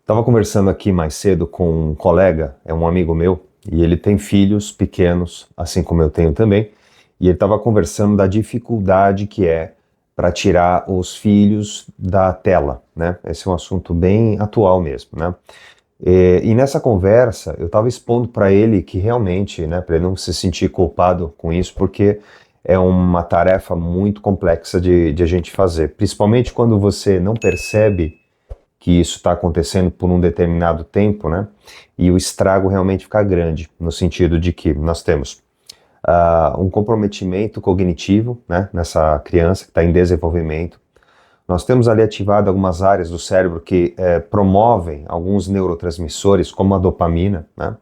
Estava conversando aqui mais cedo com um colega, é um amigo meu, e ele tem filhos pequenos, assim como eu tenho também, e ele estava conversando da dificuldade que é para tirar os filhos da tela, né? Esse é um assunto bem atual mesmo, né? E nessa conversa eu estava expondo para ele que realmente, né, para ele não se sentir culpado com isso, porque é uma tarefa muito complexa de a gente fazer, principalmente quando você não percebe que isso está acontecendo por um determinado tempo, né? E o estrago realmente fica grande, no sentido de que nós temos um comprometimento cognitivo, né, nessa criança que está em desenvolvimento. Nós temos ali ativado algumas áreas do cérebro que promovem alguns neurotransmissores, como a dopamina, né?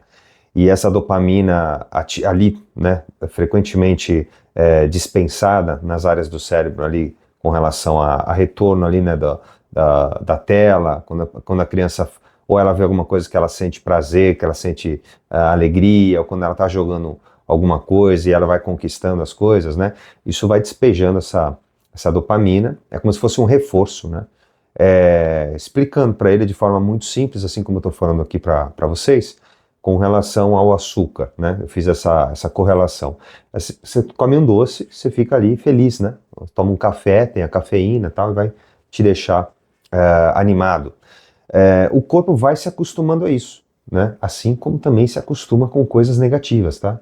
E essa dopamina ali, né, frequentemente dispensada nas áreas do cérebro ali com relação a retorno ali, né, da tela, quando a criança ou ela vê alguma coisa que ela sente prazer, que ela sente alegria, ou quando ela está jogando alguma coisa e ela vai conquistando as coisas, né, isso vai despejando essa dopamina, é como se fosse um reforço, né, explicando para ele de forma muito simples, assim como eu estou falando aqui para vocês, com relação ao açúcar, né? Eu fiz essa correlação. Você come um doce, você fica ali feliz, né? Toma um café, tem a cafeína e tal, e vai te deixar animado. O corpo vai se acostumando a isso, né? Assim como também se acostuma com coisas negativas, tá?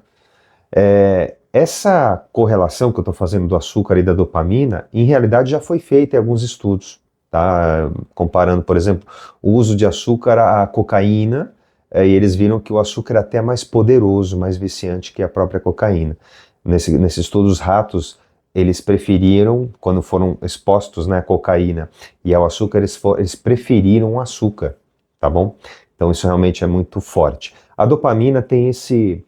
Essa correlação que eu estou fazendo do açúcar e da dopamina, em realidade já foi feita em alguns estudos, tá? Comparando, por exemplo, o uso de açúcar à cocaína, e eles viram que o açúcar é até mais poderoso, mais viciante que a própria cocaína. Nesse estudo, os ratos, eles preferiram, quando foram expostos, né, à cocaína e ao açúcar, eles preferiram o açúcar, tá bom? Então isso realmente é muito forte. A dopamina tem esse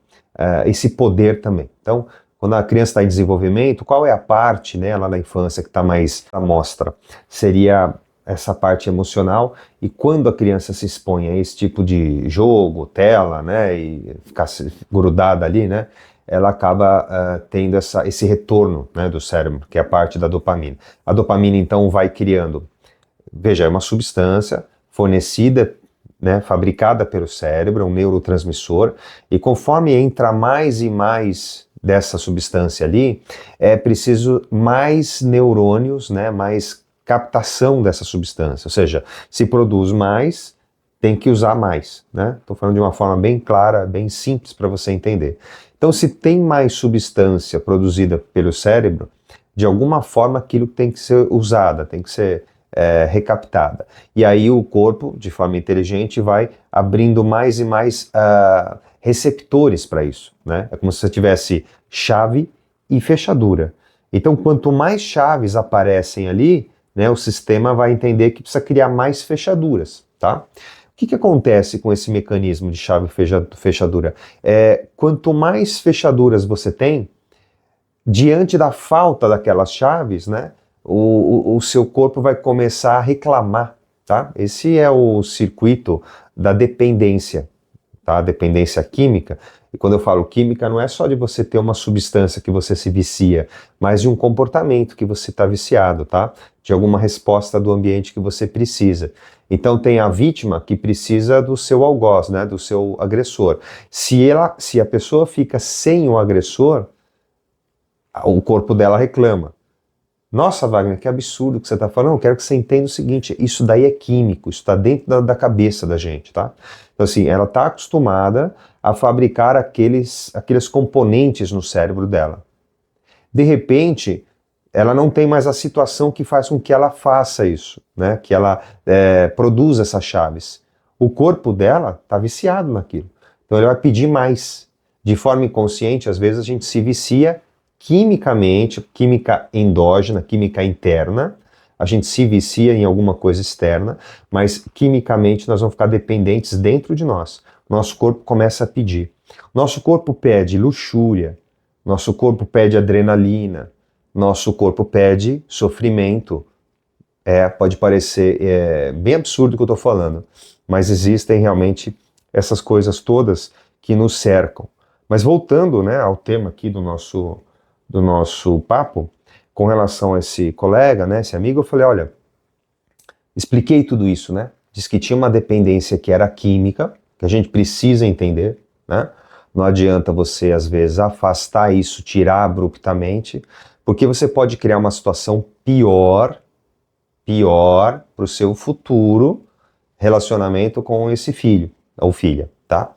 poder também. Então, quando a criança está em desenvolvimento, qual é a parte, né, lá na infância que está mais à mostra? Seria essa parte emocional, e quando a criança se expõe a esse tipo de jogo, tela, né, e ficar grudada ali, né, ela acaba tendo esse retorno, né, do cérebro, que é a parte da dopamina. A dopamina, então, vai criando, veja, é uma substância fornecida, né, fabricada pelo cérebro, é um neurotransmissor, e conforme entra mais e mais dessa substância ali, é preciso mais neurônios, né, mais captação dessa substância, ou seja, se produz mais, tem que usar mais, né? Estou falando de uma forma bem clara, bem simples para você entender. Então, se tem mais substância produzida pelo cérebro, de alguma forma aquilo tem que ser usada, tem que ser recaptada. E aí o corpo, de forma inteligente, vai abrindo mais e mais receptores para isso, né? É como se você tivesse chave e fechadura. Então, quanto mais chaves aparecem ali, né, o sistema vai entender que precisa criar mais fechaduras, tá? O que acontece com esse mecanismo de chave e fechadura? Quanto mais fechaduras você tem, diante da falta daquelas chaves, né, o seu corpo vai começar a reclamar, tá? Esse é o circuito da dependência, tá? Dependência química. E quando eu falo química, não é só de você ter uma substância que você se vicia, mas de um comportamento que você está viciado, tá? De alguma resposta do ambiente que você precisa. Então tem a vítima que precisa do seu algoz, né? Do seu agressor. Se a pessoa fica sem o agressor, o corpo dela reclama. Nossa, Wagner, que absurdo que você está falando. Eu quero que você entenda o seguinte, isso daí é químico, isso está dentro da cabeça da gente, tá? Então assim, ela está acostumada a fabricar aqueles componentes no cérebro dela. De repente, ela não tem mais a situação que faz com que ela faça isso, né? Que ela produza essas chaves. O corpo dela está viciado naquilo. Então ele vai pedir mais. De forma inconsciente, às vezes a gente se vicia quimicamente, química endógena, química interna, a gente se vicia em alguma coisa externa, mas quimicamente nós vamos ficar dependentes dentro de nós. Nosso corpo começa a pedir. Nosso corpo pede luxúria, nosso corpo pede adrenalina, nosso corpo pede sofrimento. Pode parecer bem absurdo o que eu estou falando, mas existem realmente essas coisas todas que nos cercam. Mas voltando, né, ao tema aqui do nosso papo, com relação a esse colega, né, esse amigo, eu falei, olha, expliquei tudo isso, né, diz que tinha uma dependência que era química, que a gente precisa entender, né? Não adianta você, às vezes, afastar isso, tirar abruptamente, porque você pode criar uma situação pior para o seu futuro relacionamento com esse filho ou filha, tá?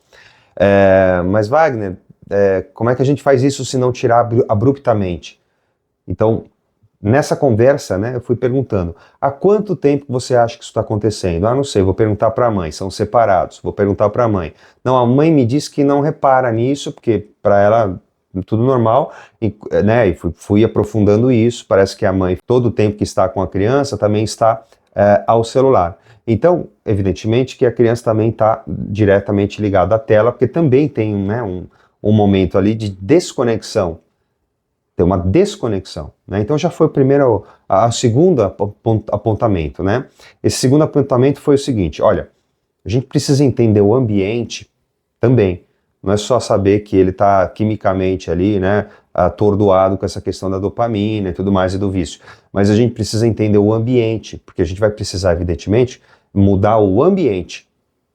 Mas Wagner, como é que a gente faz isso se não tirar abruptamente? Então, nessa conversa, né, eu fui perguntando, há quanto tempo você acha que isso está acontecendo? Ah, não sei, vou perguntar para a mãe, são separados, vou perguntar para a mãe. Não, a mãe me disse que não repara nisso, porque para ela tudo normal, né, e fui aprofundando isso, parece que a mãe, todo o tempo que está com a criança, também está ao celular. Então, evidentemente que a criança também está diretamente ligada à tela, porque também tem, né, um momento ali de desconexão. Tem uma desconexão, né? Então já foi o primeiro, a segundo apontamento, né? Esse segundo apontamento foi o seguinte, olha, a gente precisa entender o ambiente também, não é só saber que ele está quimicamente ali, né, atordoado com essa questão da dopamina e tudo mais e do vício, mas a gente precisa entender o ambiente, porque a gente vai precisar, evidentemente, mudar o ambiente,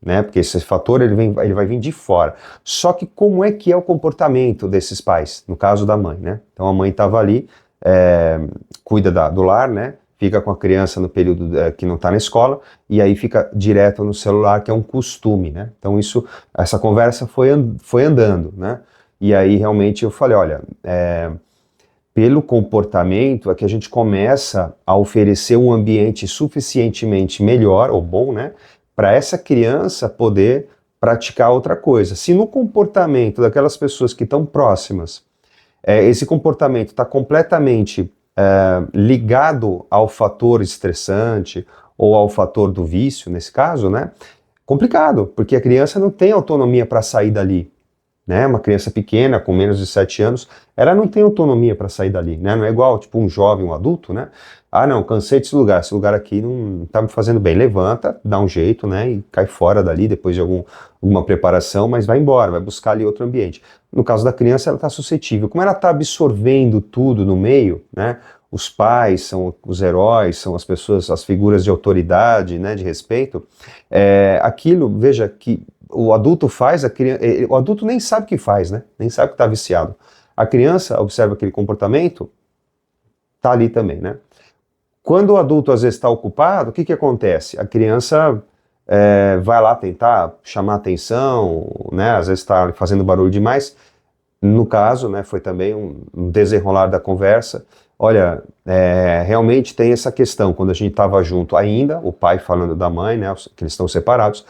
né? Porque esse fator ele vai vir de fora. Só que como é que é o comportamento desses pais? No caso da mãe, né? Então a mãe estava ali, cuida do lar, né? Fica com a criança no período que não está na escola e aí fica direto no celular, que é um costume, né? Então essa conversa foi andando, né? E aí realmente eu falei, olha, pelo comportamento é que a gente começa a oferecer um ambiente suficientemente melhor ou bom, né, para essa criança poder praticar outra coisa. Se no comportamento daquelas pessoas que estão próximas, esse comportamento está completamente ligado ao fator estressante ou ao fator do vício, nesse caso, né, complicado, porque a criança não tem autonomia para sair dali. Né, uma criança pequena, com menos de 7 anos, ela não tem autonomia para sair dali, né, não é igual, tipo, um jovem, um adulto, né, ah, não, cansei desse lugar, esse lugar aqui não está me fazendo bem, levanta, dá um jeito, né, e cai fora dali, depois de alguma preparação, mas vai embora, vai buscar ali outro ambiente. No caso da criança, ela está suscetível, como ela está absorvendo tudo no meio, né, os pais são os heróis, são as pessoas, as figuras de autoridade, né, de respeito, aquilo, veja que o adulto faz, o adulto nem sabe o que faz, né? Nem sabe que está viciado. A criança observa aquele comportamento, tá ali também, né? Quando o adulto às vezes está ocupado, o que acontece? A criança vai lá tentar chamar atenção, né? Às vezes está fazendo barulho demais. No caso, né, foi também um desenrolar da conversa. Olha, realmente tem essa questão, quando a gente estava junto ainda, o pai falando da mãe, né, que eles estão separados,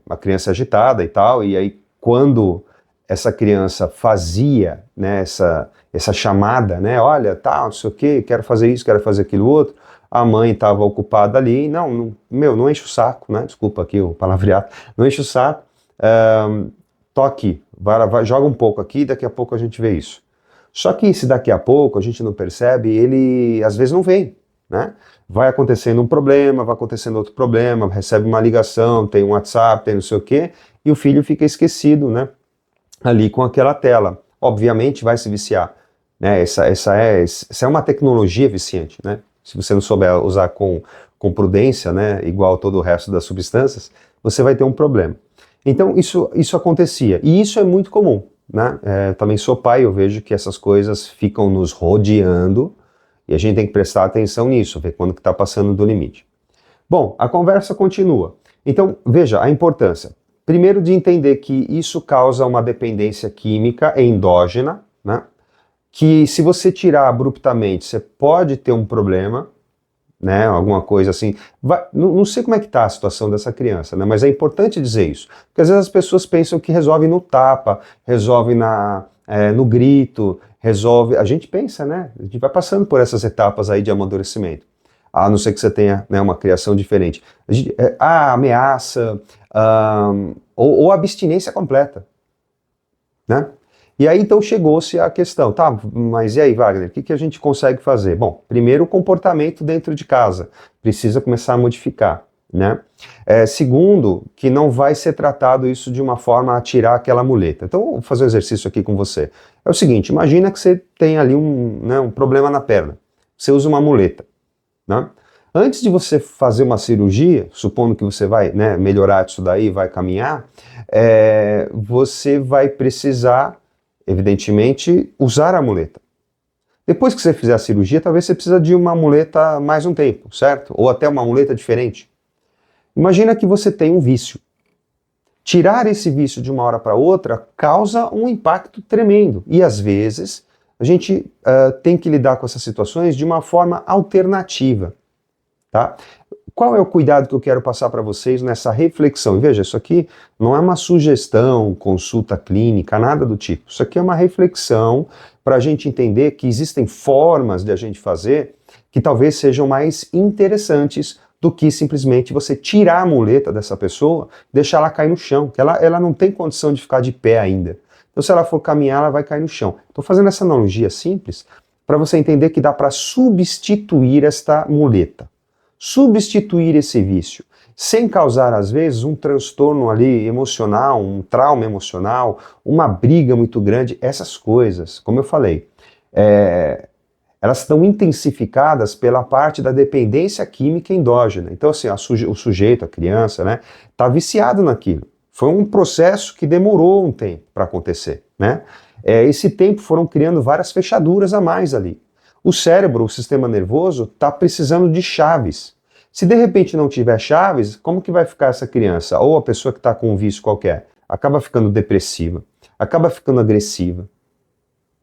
a criança agitada e tal, e aí quando essa criança fazia, né, essa chamada, né, olha, tá, não sei o que, quero fazer isso, quero fazer aquilo outro, a mãe estava ocupada ali, não enche o saco, né, desculpa aqui o palavreado, não enche o saco, tô aqui, joga um pouco aqui, daqui a pouco a gente vê isso. Só que se daqui a pouco a gente não percebe, ele às vezes não vem, né? Vai acontecendo um problema, vai acontecendo outro problema, recebe uma ligação, tem um WhatsApp, tem não sei o quê, e o filho fica esquecido, né? Ali com aquela tela. Obviamente vai se viciar, né? Essa é uma tecnologia viciante, né? Se você não souber usar com prudência, né? Igual todo o resto das substâncias, você vai ter um problema. Então isso acontecia, e isso é muito comum, né? Também sou pai, eu vejo que essas coisas ficam nos rodeando, e a gente tem que prestar atenção nisso, ver quando que está passando do limite. Bom, a conversa continua. Então, veja a importância. Primeiro de entender que isso causa uma dependência química endógena, né? Que se você tirar abruptamente, você pode ter um problema, né, alguma coisa assim. Não sei como é que está a situação dessa criança, né, mas é importante dizer isso, porque às vezes as pessoas pensam que resolve no tapa, resolve no grito, resolve. A gente pensa, né? A gente vai passando por essas etapas aí de amadurecimento. A não ser que você tenha, né, uma criação diferente. Ameaça, ou abstinência completa, né? E aí então chegou-se a questão, tá, mas e aí, Wagner, o que a gente consegue fazer? Bom, primeiro o comportamento dentro de casa, precisa começar a modificar, né? Segundo, que não vai ser tratado isso de uma forma a tirar aquela muleta. Então, vou fazer um exercício aqui com você. É o seguinte, imagina que você tem ali um problema na perna, você usa uma muleta, né? Antes de você fazer uma cirurgia, supondo que você vai, né, melhorar isso daí, vai caminhar, você vai precisar, evidentemente, usar a muleta. Depois que você fizer a cirurgia, talvez você precise de uma muleta mais um tempo, certo? Ou até uma muleta diferente. Imagina que você tem um vício. Tirar esse vício de uma hora para outra causa um impacto tremendo. E às vezes a gente tem que lidar com essas situações de uma forma alternativa. Tá? Qual é o cuidado que eu quero passar para vocês nessa reflexão? E veja, isso aqui não é uma sugestão, consulta clínica, nada do tipo. Isso aqui é uma reflexão para a gente entender que existem formas de a gente fazer que talvez sejam mais interessantes do que simplesmente você tirar a muleta dessa pessoa, deixar ela cair no chão, que ela não tem condição de ficar de pé ainda. Então, se ela for caminhar, ela vai cair no chão. Estou fazendo essa analogia simples para você entender que dá para substituir esta muleta. Substituir esse vício, sem causar, às vezes, um transtorno ali emocional, um trauma emocional, uma briga muito grande, essas coisas, como eu falei, elas estão intensificadas pela parte da dependência química endógena. Então, assim, o sujeito, a criança, né, está viciado naquilo. Foi um processo que demorou um tempo para acontecer, né? Esse tempo foram criando várias fechaduras a mais ali. O cérebro, o sistema nervoso, está precisando de chaves. Se de repente não tiver chaves, como que vai ficar essa criança? Ou a pessoa que está com um vício qualquer? Acaba ficando depressiva, acaba ficando agressiva,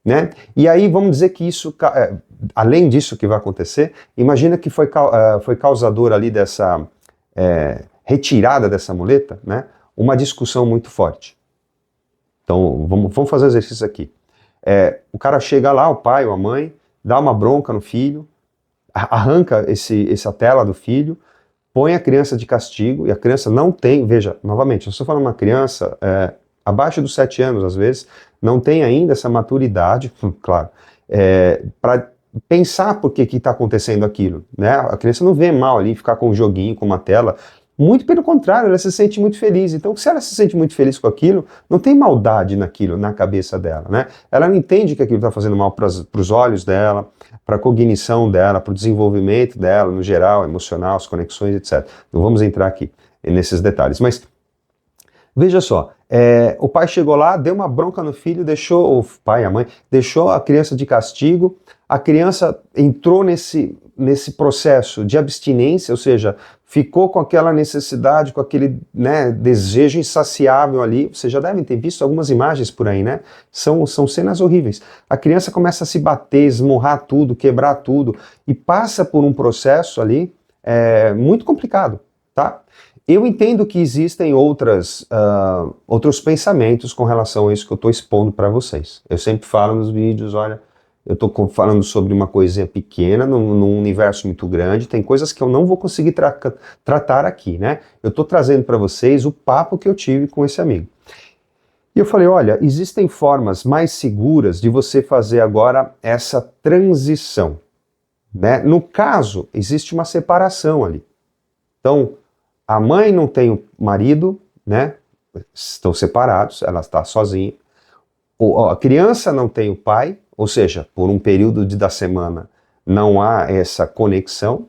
né? E aí vamos dizer que isso, além disso que vai acontecer, imagina que foi causador ali dessa retirada dessa muleta, né? Uma discussão muito forte. Então vamos fazer um exercício aqui. O cara chega lá, o pai ou a mãe, dá uma bronca no filho, arranca essa tela do filho, põe a criança de castigo, e a criança não tem, veja, novamente, eu estou falando uma criança abaixo dos 7 anos, às vezes, não tem ainda essa maturidade, claro, para pensar por que está acontecendo aquilo, né? A criança não vê mal ali ficar com um joguinho, com uma tela. Muito pelo contrário, ela se sente muito feliz. Então, se ela se sente muito feliz com aquilo, não tem maldade naquilo, na cabeça dela, né? Ela não entende que aquilo está fazendo mal para os olhos dela, para a cognição dela, para o desenvolvimento dela, no geral, emocional, as conexões, etc. Não vamos entrar aqui nesses detalhes. Mas, veja só, o pai chegou lá, deu uma bronca no filho, deixou, o pai, a mãe, deixou a criança de castigo, a criança entrou nesse processo de abstinência, ou seja, ficou com aquela necessidade, com aquele, né, desejo insaciável ali. Vocês já devem ter visto algumas imagens por aí, né? São cenas horríveis. A criança começa a se bater, esmurrar tudo, quebrar tudo, e passa por um processo ali muito complicado, tá? Eu entendo que existem outros pensamentos com relação a isso que eu estou expondo para vocês. Eu sempre falo nos vídeos, olha, eu estou falando sobre uma coisinha pequena, num universo muito grande, tem coisas que eu não vou conseguir tratar aqui, né? Eu estou trazendo para vocês o papo que eu tive com esse amigo. E eu falei, olha, existem formas mais seguras de você fazer agora essa transição, né? No caso, existe uma separação ali. Então, a mãe não tem o marido, né? Estão separados, ela está sozinha. A criança não tem o pai, ou seja, por um período da semana não há essa conexão.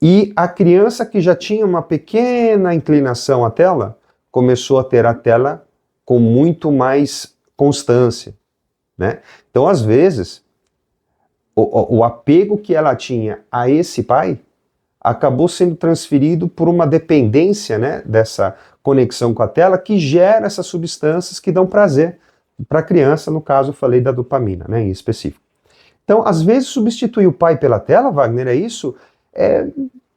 E a criança que já tinha uma pequena inclinação à tela, começou a ter a tela com muito mais constância, né? Então, às vezes, o apego que ela tinha a esse pai acabou sendo transferido por uma dependência, né, dessa conexão com a tela que gera essas substâncias que dão prazer para a criança, no caso eu falei da dopamina, né, em específico. Então, às vezes substituir o pai pela tela, Wagner, isso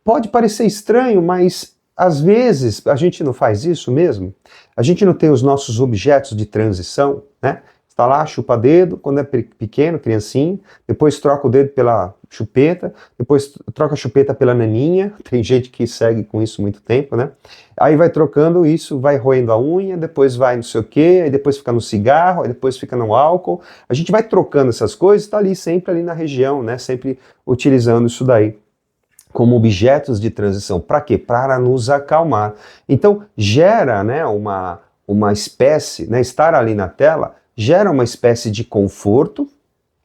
pode parecer estranho, mas às vezes a gente não faz isso mesmo. A gente não tem os nossos objetos de transição, né? Está lá, chupa dedo, quando é pequeno, criancinho, depois troca o dedo pela chupeta, depois troca a chupeta pela naninha, tem gente que segue com isso muito tempo, né? Aí vai trocando isso, vai roendo a unha, depois vai não sei o quê, aí depois fica no cigarro, aí depois fica no álcool. A gente vai trocando essas coisas, está ali, sempre ali na região, né? Sempre utilizando isso daí como objetos de transição. Para quê? Para nos acalmar. Então, gera, né, uma espécie, né, estar ali na tela, gera uma espécie de conforto,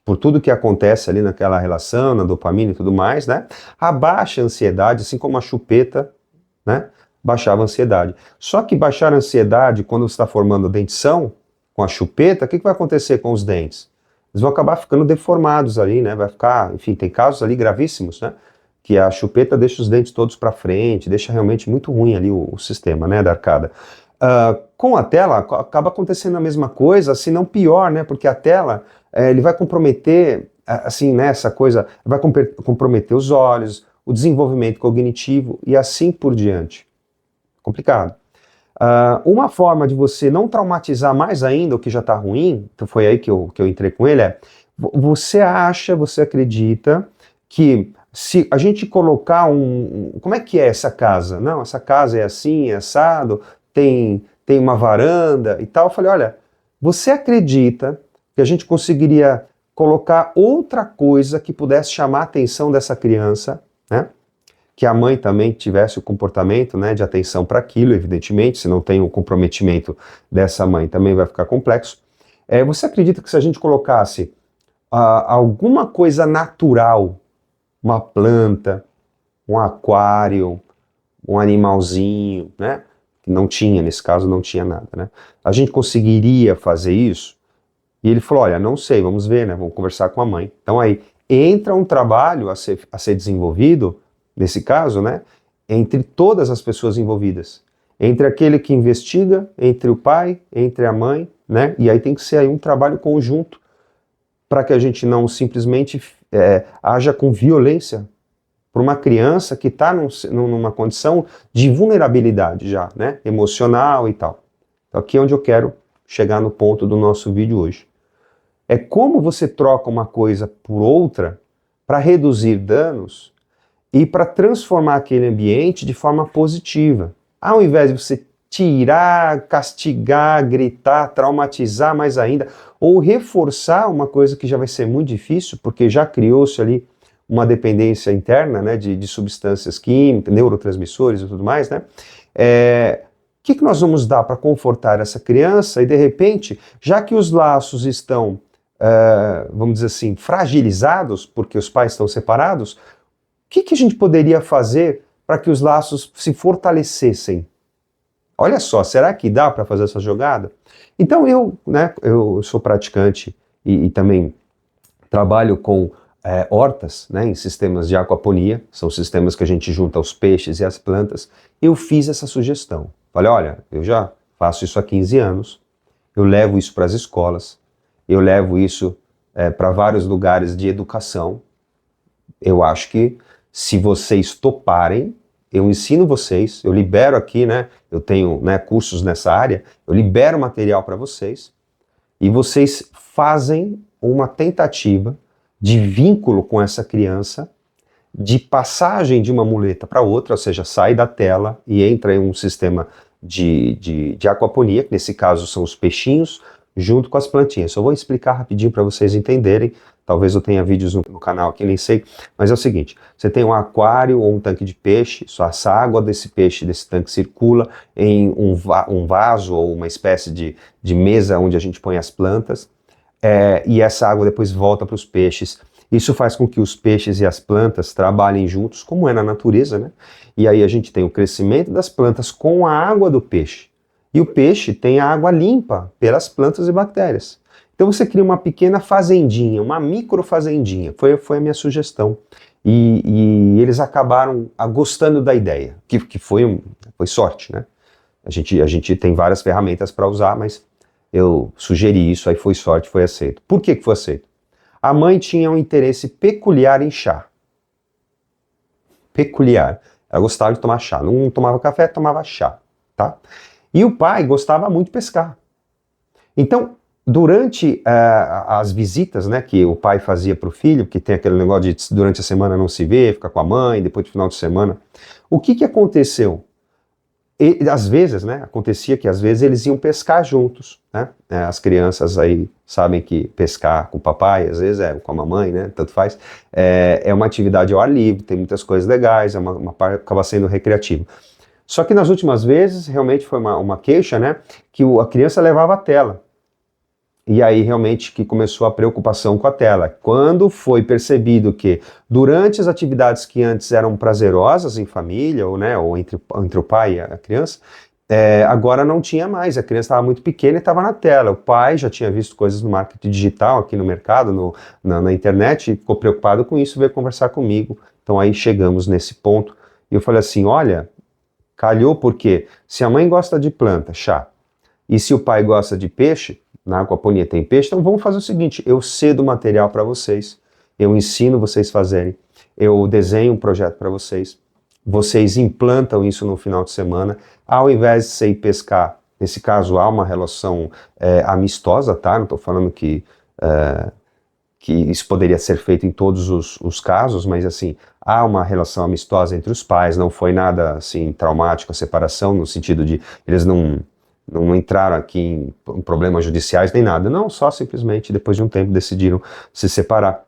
por tudo que acontece ali naquela relação, na dopamina e tudo mais, né? Abaixa a ansiedade, assim como a chupeta, né? Baixava a ansiedade. Só que baixar a ansiedade quando você está formando a dentição, com a chupeta, o que vai acontecer com os dentes? Eles vão acabar ficando deformados ali, né? Vai ficar, enfim, tem casos ali gravíssimos, né? Que a chupeta deixa os dentes todos para frente, deixa realmente muito ruim ali o sistema, né, da arcada. Com a tela, acaba acontecendo a mesma coisa, se não pior, né? Porque a tela, ele vai comprometer, assim, né, essa coisa, vai comprometer os olhos, o desenvolvimento cognitivo e assim por diante. Complicado. Uma forma de você não traumatizar mais ainda o que já está ruim, então foi aí que eu entrei com ele, você acredita que se a gente colocar como é que é essa casa? Não, essa casa é assim, é assado, tem uma varanda e tal. Eu falei, olha, você acredita que a gente conseguiria colocar outra coisa que pudesse chamar a atenção dessa criança, né? Que a mãe também tivesse o comportamento, né, de atenção para aquilo, evidentemente, se não tem o comprometimento dessa mãe também vai ficar complexo. Você acredita que se a gente colocasse alguma coisa natural, uma planta, um aquário, um animalzinho, né, que não tinha, nesse caso não tinha nada, né, a gente conseguiria fazer isso? E ele falou, olha, não sei, vamos ver, né, vamos conversar com a mãe. Então aí entra um trabalho a ser desenvolvido, nesse caso, né, entre todas as pessoas envolvidas, entre aquele que investiga, entre o pai, entre a mãe, né, e aí tem que ser aí um trabalho conjunto para que a gente não simplesmente haja com violência para uma criança que está numa condição de vulnerabilidade já, né, emocional e tal. Então aqui é onde eu quero chegar no ponto do nosso vídeo hoje. É como você troca uma coisa por outra para reduzir danos e para transformar aquele ambiente de forma positiva. Ao invés de você tirar, castigar, gritar, traumatizar mais ainda, ou reforçar uma coisa que já vai ser muito difícil, porque já criou-se ali uma dependência interna, né, de substâncias químicas, neurotransmissores e tudo mais, né? O que nós vamos dar para confortar essa criança e, de repente, já que os laços estão, vamos dizer assim, fragilizados, porque os pais estão separados, o que a gente poderia fazer para que os laços se fortalecessem? Olha só, será que dá para fazer essa jogada? Então eu sou praticante e também trabalho com hortas, né, em sistemas de aquaponia, são sistemas que a gente junta os peixes e as plantas. Eu fiz essa sugestão. Falei, olha, eu já faço isso há 15 anos, eu levo isso para as escolas, eu levo isso para vários lugares de educação. Eu acho que se vocês toparem, eu ensino vocês, eu libero aqui, né, eu tenho, né, cursos nessa área, eu libero material para vocês, e vocês fazem uma tentativa de vínculo com essa criança, de passagem de uma muleta para outra, ou seja, sai da tela e entra em um sistema de aquaponia, que nesse caso são os peixinhos, junto com as plantinhas. Só vou explicar rapidinho para vocês entenderem. Talvez eu tenha vídeos no canal aqui, nem sei, mas é o seguinte, você tem um aquário ou um tanque de peixe, só essa água desse peixe, desse tanque circula em um vaso ou uma espécie de mesa onde a gente põe as plantas, e essa água depois volta para os peixes. Isso faz com que os peixes e as plantas trabalhem juntos, como é na natureza, né? E aí a gente tem o crescimento das plantas com a água do peixe. E o peixe tem a água limpa pelas plantas e bactérias. Então você cria uma pequena fazendinha, uma micro fazendinha, foi a minha sugestão. E eles acabaram gostando da ideia, que foi sorte, né? A gente tem várias ferramentas para usar, mas eu sugeri isso, aí foi sorte, foi aceito. Por que foi aceito? A mãe tinha um interesse peculiar em chá. Peculiar. Ela gostava de tomar chá. Não tomava café, tomava chá, tá? E o pai gostava muito de pescar. Então, durante as visitas, né, que o pai fazia para o filho, que tem aquele negócio de durante a semana não se vê, fica com a mãe, depois do final de semana, o que aconteceu? Às vezes, né, acontecia que às vezes eles iam pescar juntos, né? As crianças aí sabem que pescar com o papai, às vezes com a mamãe, né, tanto faz, é uma atividade ao ar livre, tem muitas coisas legais, acaba sendo recreativo. Só que nas últimas vezes, realmente foi uma queixa, né, que a criança levava a tela. E aí realmente que começou a preocupação com a tela. Quando foi percebido que durante as atividades que antes eram prazerosas em família, ou, né, ou entre o pai e a criança, agora não tinha mais. A criança estava muito pequena e estava na tela. O pai já tinha visto coisas no marketing digital aqui no mercado, na internet, e ficou preocupado com isso, veio conversar comigo. Então aí chegamos nesse ponto. E eu falei assim, olha, calhou porque se a mãe gosta de planta, chá, e se o pai gosta de peixe, na aquaponia tem peixe, então vamos fazer o seguinte, eu cedo o material para vocês, eu ensino vocês a fazerem, eu desenho um projeto para vocês, vocês implantam isso no final de semana, ao invés de você ir pescar, nesse caso há uma relação amistosa, tá? Não estou falando que isso poderia ser feito em todos os casos, mas assim, há uma relação amistosa entre os pais, não foi nada assim traumático a separação, no sentido de eles não entraram aqui em problemas judiciais nem nada, não, só simplesmente depois de um tempo decidiram se separar.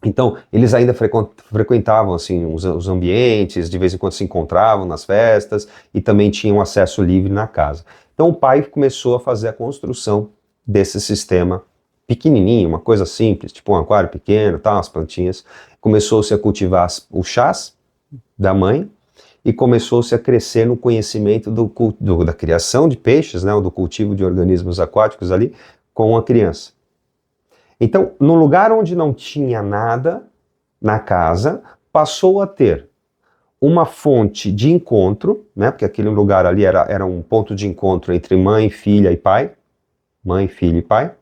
Então, eles ainda frequentavam assim, os ambientes, de vez em quando se encontravam nas festas e também tinham acesso livre na casa. Então o pai começou a fazer a construção desse sistema pequenininho, uma coisa simples, tipo um aquário pequeno, tá, umas plantinhas. Começou-se a cultivar os chás da mãe, e começou-se a crescer no conhecimento da criação de peixes, né, ou do cultivo de organismos aquáticos ali, com a criança. Então, no lugar onde não tinha nada, na casa, passou a ter uma fonte de encontro, né, porque aquele lugar ali era um ponto de encontro entre mãe, filha e pai, mãe, filho e pai,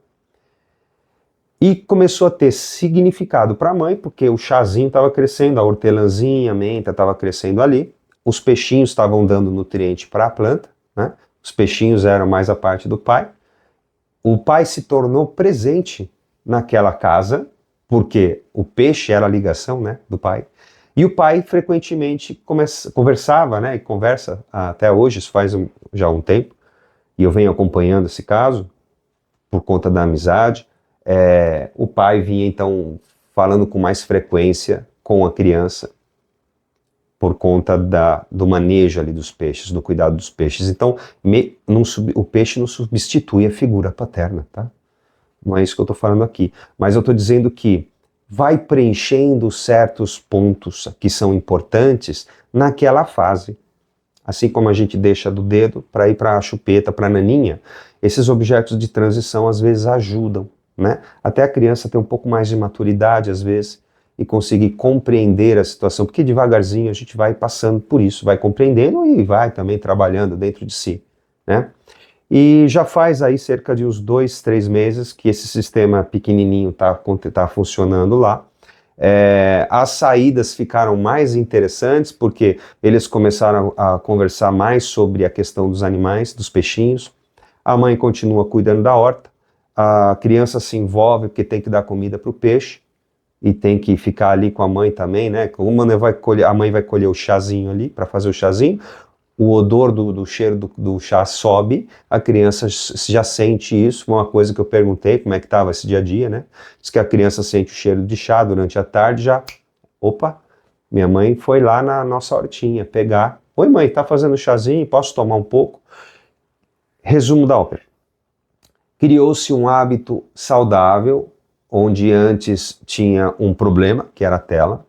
e começou a ter significado para a mãe, porque o chazinho estava crescendo, a hortelãzinha, a menta estava crescendo ali, os peixinhos estavam dando nutriente para a planta, né? Os peixinhos eram mais a parte do pai. O pai se tornou presente naquela casa, porque o peixe era a ligação, né, do pai. E o pai frequentemente conversava, né, e conversa até hoje, isso faz já um tempo, e eu venho acompanhando esse caso, por conta da amizade. O pai vinha então falando com mais frequência com a criança, por conta do manejo ali dos peixes, do cuidado dos peixes. Então, o peixe não substitui a figura paterna, tá? Não é isso que eu estou falando aqui. Mas eu estou dizendo que vai preenchendo certos pontos que são importantes naquela fase. Assim como a gente deixa do dedo para ir para a chupeta, para a naninha, esses objetos de transição às vezes ajudam, né? Até a criança ter um pouco mais de maturidade às vezes, e conseguir compreender a situação, porque devagarzinho a gente vai passando por isso, vai compreendendo e vai também trabalhando dentro de si, né? E já faz aí cerca de uns 2, 3 meses que esse sistema pequenininho tá funcionando lá. As saídas ficaram mais interessantes porque eles começaram a conversar mais sobre a questão dos animais, dos peixinhos. A mãe continua cuidando da horta, a criança se envolve porque tem que dar comida para o peixe, e tem que ficar ali com a mãe também, né? A mãe vai colher o chazinho ali para fazer o chazinho, o odor do cheiro do chá sobe, a criança já sente isso, uma coisa que eu perguntei, como é que estava esse dia a dia, né? Diz que a criança sente o cheiro de chá durante a tarde, opa, minha mãe foi lá na nossa hortinha pegar, oi mãe, tá fazendo chazinho, posso tomar um pouco? Resumo da ópera. Criou-se um hábito saudável, onde antes tinha um problema, que era a tela.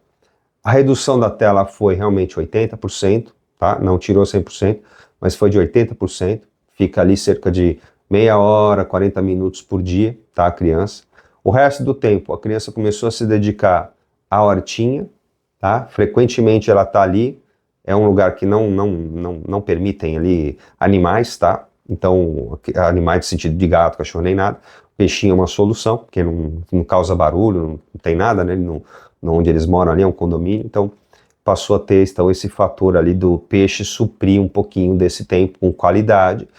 A redução da tela foi realmente 80%, tá? Não tirou 100%, mas foi de 80%. Fica ali cerca de meia hora, 40 minutos por dia, tá? A criança. O resto do tempo, a criança começou a se dedicar à hortinha, tá? Frequentemente ela tá ali. É um lugar que não permitem ali animais, tá? Então, animais de sentido de gato, cachorro, nem nada. Peixinho é uma solução, porque não causa barulho, não tem nada, né? Onde eles moram ali é um condomínio, então passou a ter então, esse fator ali do peixe suprir um pouquinho desse tempo com qualidade,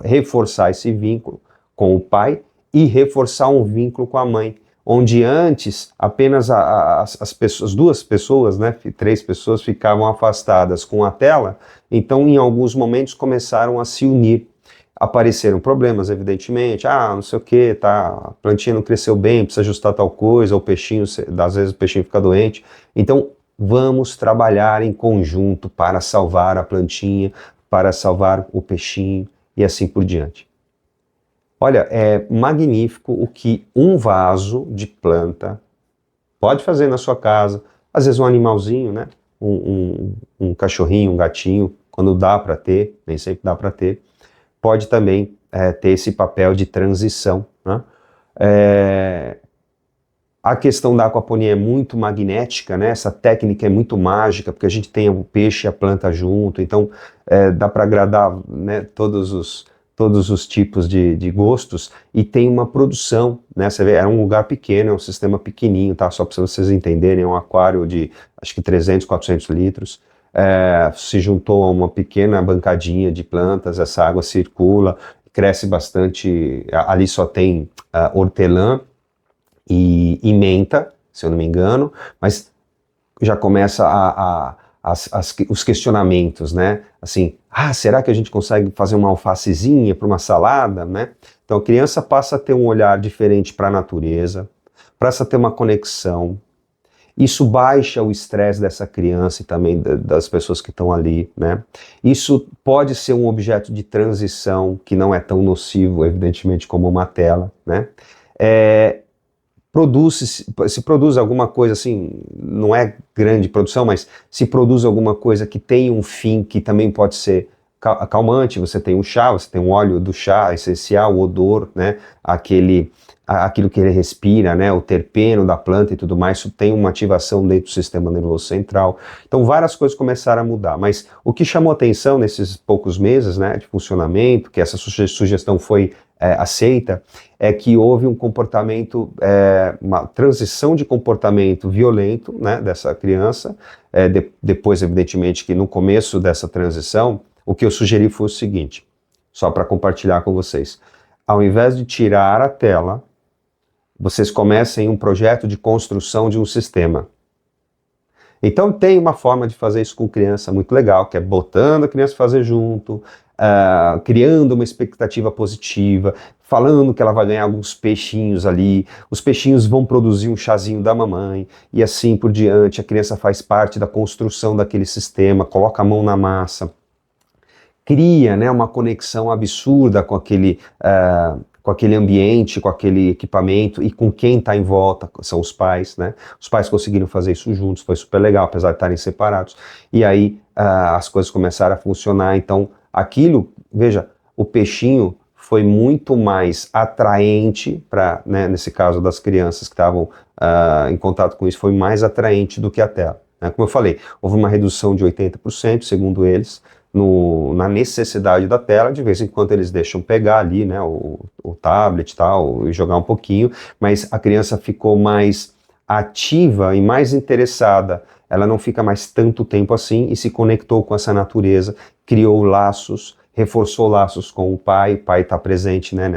reforçar esse vínculo com o pai e reforçar um vínculo com a mãe, onde antes apenas as duas pessoas, né, 3 pessoas ficavam afastadas com a tela, então em alguns momentos começaram a se unir. Apareceram problemas, evidentemente, não sei o que, tá, a plantinha não cresceu bem, precisa ajustar tal coisa, ou o peixinho, às vezes o peixinho fica doente. Então, vamos trabalhar em conjunto para salvar a plantinha, para salvar o peixinho e assim por diante. Olha, é magnífico o que um vaso de planta pode fazer na sua casa. Às vezes um animalzinho, né? Um cachorrinho, um gatinho, quando dá para ter, nem sempre dá para ter, pode também ter esse papel de transição, né? É, a questão da aquaponia é muito magnética, né? Essa técnica é muito mágica, porque a gente tem o peixe e a planta junto, então dá para agradar, né, todos os tipos de gostos, e tem uma produção, né? Você vê, é um lugar pequeno, é um sistema pequenininho, tá? Só para vocês entenderem, é um aquário de acho que 300, 400 litros. Se juntou a uma pequena bancadinha de plantas, essa água circula, cresce bastante, ali só tem hortelã, e menta, se eu não me engano, mas já começa os questionamentos, né? Assim, será que a gente consegue fazer uma alfacezinha para uma salada, né? Então a criança passa a ter um olhar diferente para a natureza, passa a ter uma conexão. Isso baixa o estresse dessa criança e também das pessoas que estão ali, né? Isso pode ser um objeto de transição que não é tão nocivo, evidentemente, como uma tela, né? Se produz alguma coisa assim, não é grande produção, mas se produz alguma coisa que tem um fim que também pode ser calmante, você tem um chá, você tem um óleo do chá essencial, o odor, né, aquilo que ele respira, né, o terpeno da planta e tudo mais, isso tem uma ativação dentro do sistema nervoso central. Então várias coisas começaram a mudar, mas o que chamou atenção nesses poucos meses, né, de funcionamento, que essa sugestão foi aceita, é que houve um comportamento, uma transição de comportamento violento, né, dessa criança. Depois, evidentemente, que no começo dessa transição, o que eu sugeri foi o seguinte, só para compartilhar com vocês. Ao invés de tirar a tela, vocês comecem um projeto de construção de um sistema. Então tem uma forma de fazer isso com criança muito legal, que é botando a criança a fazer junto, criando uma expectativa positiva, falando que ela vai ganhar alguns peixinhos ali, os peixinhos vão produzir um chazinho da mamãe, e assim por diante, a criança faz parte da construção daquele sistema, coloca a mão na massa, cria, né, uma conexão absurda com aquele ambiente, com aquele equipamento e com quem está em volta, são os pais, né? Os pais conseguiram fazer isso juntos, foi super legal, apesar de estarem separados. E aí as coisas começaram a funcionar, então aquilo, veja, o peixinho foi muito mais atraente para, né, nesse caso das crianças que estavam em contato com isso, foi mais atraente do que a tela. Né? Como eu falei, houve uma redução de 80%, segundo eles, na necessidade da tela. De vez em quando eles deixam pegar ali, né, o tablet e tal, e jogar um pouquinho, mas a criança ficou mais ativa e mais interessada, ela não fica mais tanto tempo assim e se conectou com essa natureza, criou laços, reforçou laços com o pai está presente, né,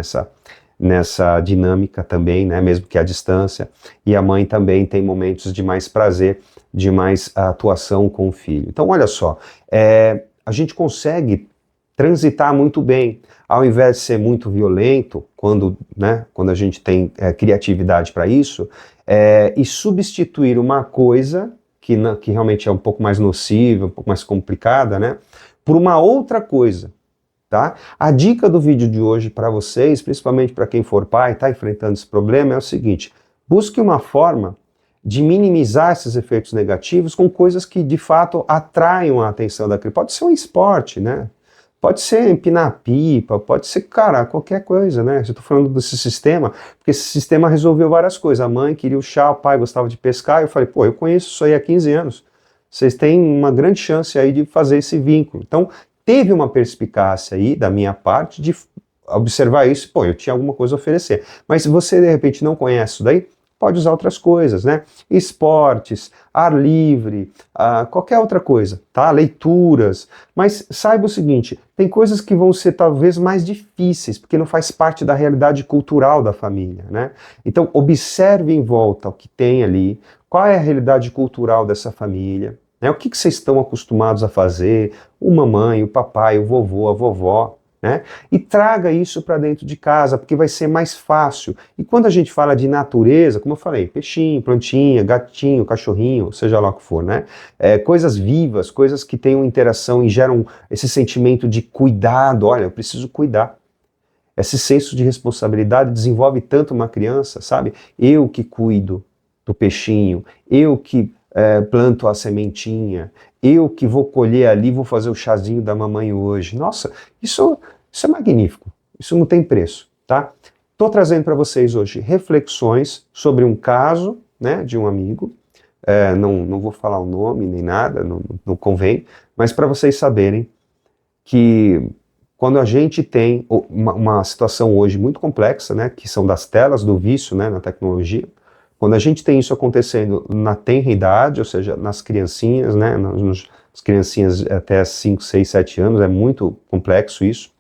nessa dinâmica também, né, mesmo que à distância, e a mãe também tem momentos de mais prazer, de mais atuação com o filho. Então olha só, a gente consegue transitar muito bem, ao invés de ser muito violento, quando a gente tem criatividade para isso, e substituir uma coisa que realmente é um pouco mais nociva, um pouco mais complicada, né, por uma outra coisa. Tá? A dica do vídeo de hoje para vocês, principalmente para quem for pai e está enfrentando esse problema, é o seguinte: busque uma forma de minimizar esses efeitos negativos com coisas que de fato atraiam a atenção da criança. Pode ser um esporte, né? Pode ser empinar pipa, pode ser, cara, qualquer coisa, né? Eu estou falando desse sistema, porque esse sistema resolveu várias coisas. A mãe queria o chá, o pai gostava de pescar, eu falei, pô, eu conheço isso aí há 15 anos. Vocês têm uma grande chance aí de fazer esse vínculo. Então, teve uma perspicácia aí da minha parte de observar isso, pô, eu tinha alguma coisa a oferecer. Mas se você de repente não conhece isso daí, pode usar outras coisas, né? Esportes, ar livre, qualquer outra coisa, tá? Leituras. Mas saiba o seguinte, tem coisas que vão ser talvez mais difíceis, porque não faz parte da realidade cultural da família, né? Então observe em volta o que tem ali, qual é a realidade cultural dessa família, né? O que vocês estão acostumados a fazer, o mamãe, o papai, o vovô, a vovó, né? E traga isso para dentro de casa, porque vai ser mais fácil. E quando a gente fala de natureza, como eu falei, peixinho, plantinha, gatinho, cachorrinho, seja lá o que for, né? Coisas vivas, coisas que tenham interação e geram esse sentimento de cuidado. Olha, eu preciso cuidar. Esse senso de responsabilidade desenvolve tanto uma criança, sabe? Eu que cuido do peixinho, eu que planto a sementinha, eu que vou colher ali, vou fazer o chazinho da mamãe hoje. Nossa, isso é magnífico, isso não tem preço, tá? Estou trazendo para vocês hoje reflexões sobre um caso, né, de um amigo, não vou falar o nome nem nada, não convém, mas para vocês saberem que quando a gente tem uma situação hoje muito complexa, né, que são das telas do vício, né, na tecnologia, quando a gente tem isso acontecendo na tenra idade, ou seja, nas criancinhas, né, nas criancinhas até 5, 6, 7 anos, é muito complexo isso,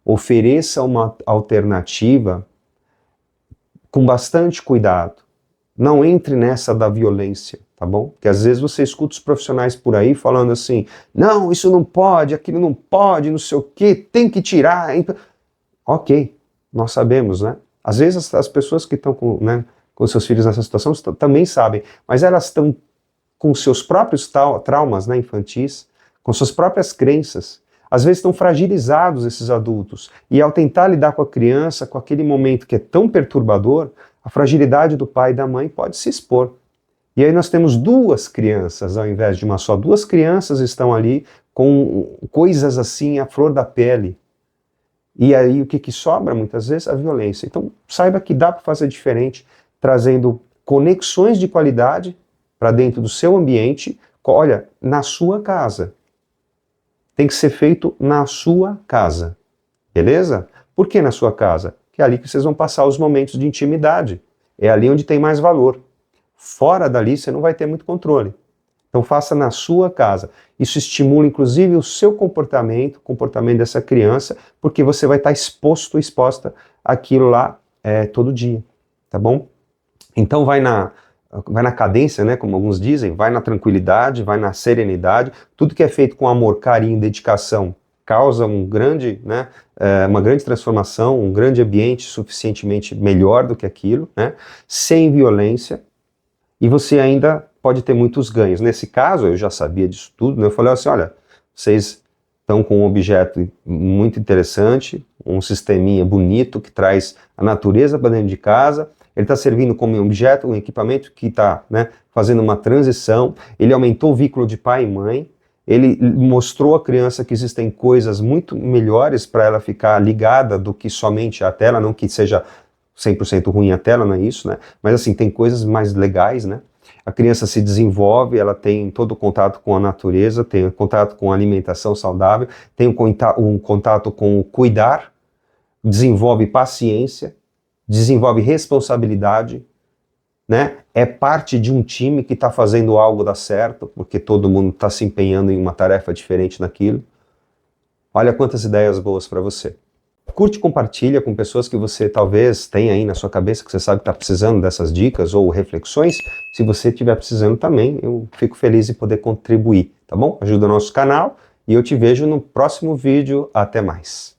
ofereça uma alternativa com bastante cuidado. Não entre nessa da violência, tá bom? Porque às vezes você escuta os profissionais por aí falando assim, não, isso não pode, aquilo não pode, não sei o quê, tem que tirar. Ok, nós sabemos, né? Às vezes as pessoas que estão com seus filhos nessa situação também sabem, mas elas estão com seus próprios traumas, né, infantis, com suas próprias crenças. Às vezes estão fragilizados esses adultos, e ao tentar lidar com a criança, com aquele momento que é tão perturbador, a fragilidade do pai e da mãe pode se expor. E aí nós temos duas crianças ao invés de uma só. Duas crianças estão ali com coisas assim à flor da pele. E aí o que sobra muitas vezes? A violência. Então saiba que dá para fazer diferente, trazendo conexões de qualidade para dentro do seu ambiente. Olha, na sua casa. Tem que ser feito na sua casa. Beleza? Por que na sua casa? Que é ali que vocês vão passar os momentos de intimidade. É ali onde tem mais valor. Fora dali você não vai ter muito controle. Então faça na sua casa. Isso estimula inclusive o seu comportamento, o comportamento dessa criança, porque você vai estar exposto, exposta àquilo lá todo dia. Tá bom? Então vai na cadência, né, como alguns dizem, vai na tranquilidade, vai na serenidade. Tudo que é feito com amor, carinho, dedicação, causa uma grande transformação, um grande ambiente suficientemente melhor do que aquilo, né, sem violência, e você ainda pode ter muitos ganhos. Nesse caso, eu já sabia disso tudo, né, eu falei assim, olha, vocês estão com um objeto muito interessante, um sisteminha bonito que traz a natureza para dentro de casa, ele está servindo como um objeto, um equipamento que está, né, fazendo uma transição, ele aumentou o vínculo de pai e mãe, ele mostrou à criança que existem coisas muito melhores para ela ficar ligada do que somente a tela, não que seja 100% ruim a tela, não é isso, né? Mas assim, tem coisas mais legais, né? A criança se desenvolve, ela tem todo o contato com a natureza, tem contato com a alimentação saudável, tem um contato com o cuidar, desenvolve paciência, desenvolve responsabilidade, né? É parte de um time que está fazendo algo dar certo, porque todo mundo está se empenhando em uma tarefa diferente naquilo. Olha quantas ideias boas para você. Curte e compartilha com pessoas que você talvez tenha aí na sua cabeça, que você sabe que está precisando dessas dicas ou reflexões. Se você estiver precisando também, eu fico feliz em poder contribuir, tá bom? Ajuda o nosso canal e eu te vejo no próximo vídeo. Até mais.